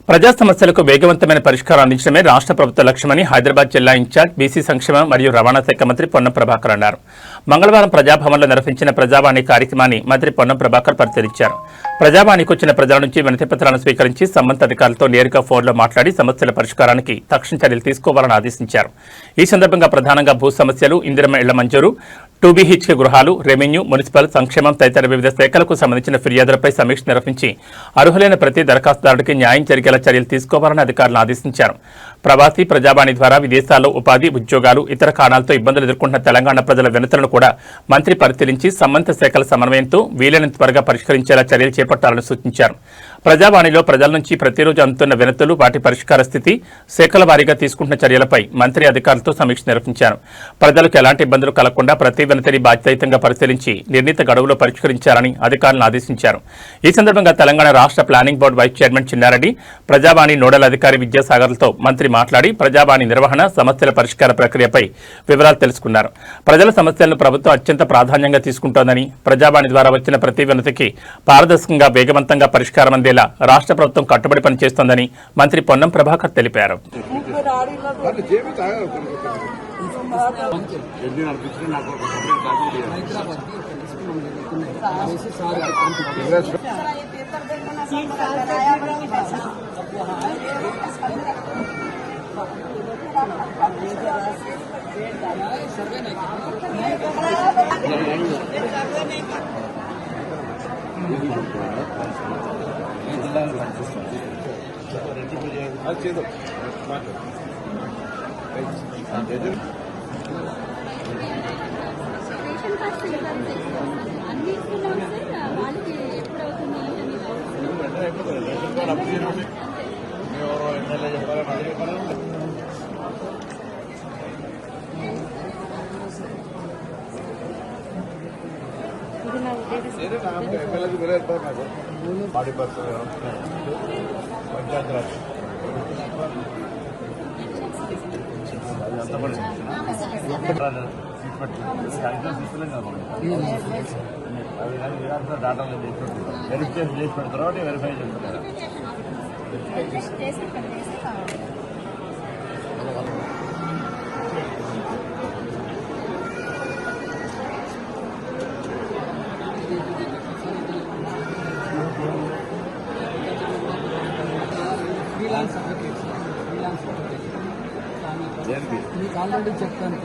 ప్రజా సమస్యలకు వేగవంతమైన పరిష్కారం అందించడమే రాష్ట్ర ప్రభుత్వ లక్ష్యమని హైదరాబాద్ జిల్లా ఇన్ఛార్జ్ బీసీ సంక్షేమ మరియు రవాణా శాఖ మంత్రి పొన్నం ప్రభాకర్ అన్నారు. మంగళవారం ప్రజాభవన్లో నిర్వహించిన ప్రజావాణి కార్యక్రమాన్ని మంత్రి పొన్నం ప్రభాకర్ పరిశీలించారు. ప్రజావాణికి వచ్చిన ప్రజల నుంచి వినతిపత్రాలను స్వీకరించి సంబంధిత అధికారులతో నేరుగా ఫోన్లో మాట్లాడి సమస్యల పరిష్కారానికి తక్షణ చర్యలు తీసుకోవాలని ఆదేశించారు. ఈ సందర్భంగా ప్రధానంగా భూ సమస్యలు, ఇందిరమ్మ ఇళ్ల మంజూరు, 2BHK గృహాలు, రెవెన్యూ, మున్సిపల్, సంక్షేమం తదితర వివిధ శాఖలకు సంబంధించిన ఫిర్యాదులపై సమీక్ష నిర్వహించి అర్హులైన ప్రతి దరఖాస్తుదారుడికి న్యాయం జరిగేలా చర్యలు తీసుకోవాలని అధికారులను ఆదేశించారు. ప్రవాసీ ప్రజావాణి ద్వారా విదేశాల్లో ఉపాధి, ఉద్యోగాలు, ఇతర కారణాలతో ఇబ్బందులు ఎదుర్కొంటున్న తెలంగాణ ప్రజల వినతులను కూడా మంత్రి పరిశీలించి సంబంధిత శాఖల సమన్వయంతో వీలైనంత త్వరగా పరిష్కరించేలా చర్యలు చేపట్టాలని సూచించారు. ప్రజావాణిలో ప్రజల నుంచి ప్రతిరోజు అందుతున్న వినతులు, వాటి పరిష్కార స్థితి, శాఖల వారీగా తీసుకుంటున్న చర్యలపై మంత్రి అధికారులతో సమీక్ష నిర్వహించారు. ప్రజలకు ఎలాంటి ఇబ్బందులు కలగకుండా ప్రతి వినతిని బాధ్యతాయుతంగా పరిశీలించి నిర్ణీత గడువులో పరిష్కరించాలని అధికారులను ఆదేశించారు. ఈ సందర్భంగా తెలంగాణ రాష్ట్ర planning board vice chairman Chinnareddy, Prajavani nodal అధికారి విద్యాసాగర్లతో మంత్రి మాట్లాడి ప్రజావాణి నిర్వహణ, సమస్యల పరిష్కార ప్రక్రియపై వివరాలు తెలుసుకున్నారు. ప్రజల సమస్యలను ప్రభుత్వం అత్యంత ప్రాధాన్యంగా తీసుకుంటోందని, ప్రజావాణి ద్వారా వచ్చిన ప్రతి వినతికి పారదర్శకంగా, వేగవంతంగా పరిష్కారం అందేలా రాష్ట్ర ప్రభుత్వం కట్టుబడి పనిచేస్తోందని మంత్రి పొన్నం ప్రభాకర్ తెలిపారు. వెరిఫికేషన్ చేసి పెడతారు, వెరిఫై చేస్తారు. మీకు ఆల్రెడీ చెప్తాను.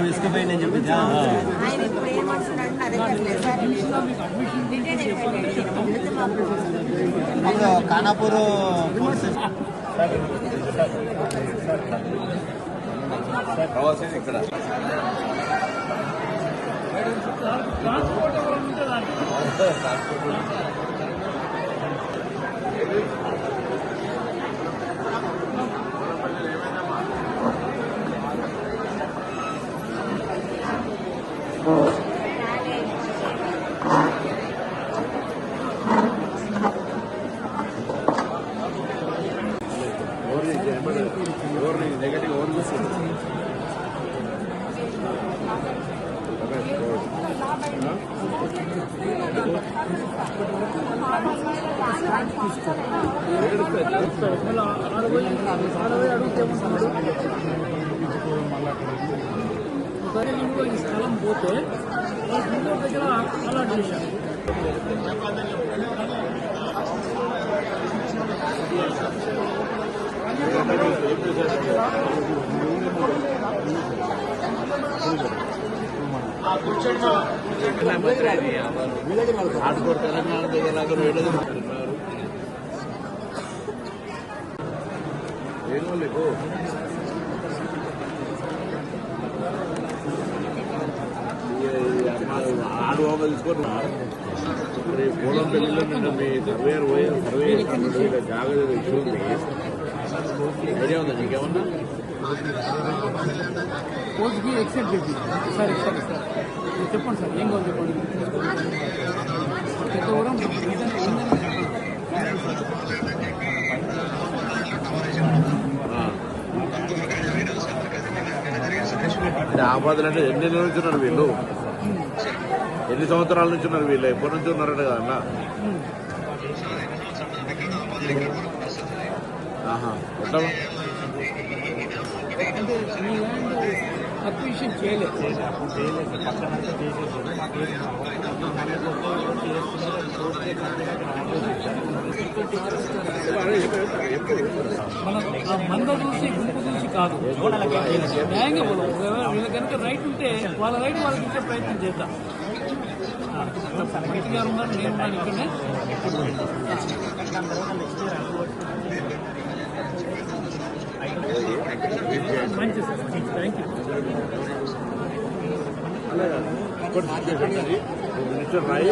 ఇసుకపోయిందని చెప్పి ఖానాపూర్ ఇక్కడ నెగటివ్ స్థలం పోతే దగ్గర అలా చేశారు. ఆడుకోరు తెలంగాణ దగ్గర ఆడు బాబా తీసుకుంటున్నారు. పోలం పెళ్లిలో నిన్న మీ సర్వేయర్ సర్వే జాగ్రత్త ఇష్యూ ఉంది. ఐడియా ఉందా నీకేమన్నా? కోర్టుకి ఎక్సెప్ట్ చేసి సరే సరే సార్ మీరు చెప్పండి సార్ ఏం కావాలి చెప్పండి పెద్దవరం ఏందని చెప్పండి. ఆపాదలు అంటే ఎన్ని నెలల నుంచి ఉన్నారు వీళ్ళు, ఎన్ని సంవత్సరాల నుంచి ఉన్నారు వీళ్ళు, ఎప్పటి నుంచి ఉన్నారట కదన్న. ఉంటావా అంటే మీ ల్యాండ్ అక్విజిషన్ చేయలేదు మన మంద చూసి గుంపు చూసి కాదు న్యాయంగా వీళ్ళ కనుక రైట్ ఉంటే వాళ్ళ రైట్ వాళ్ళకి ఇచ్చే ప్రయత్నం చేద్దాం. మంత్రి గారు ఉన్నారు, నేను ఉన్నాను ఇక్కడనే. మంచి సార్, థ్యాంక్ యూ. రాయి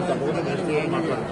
తప్పకుండా మాట్లాడు.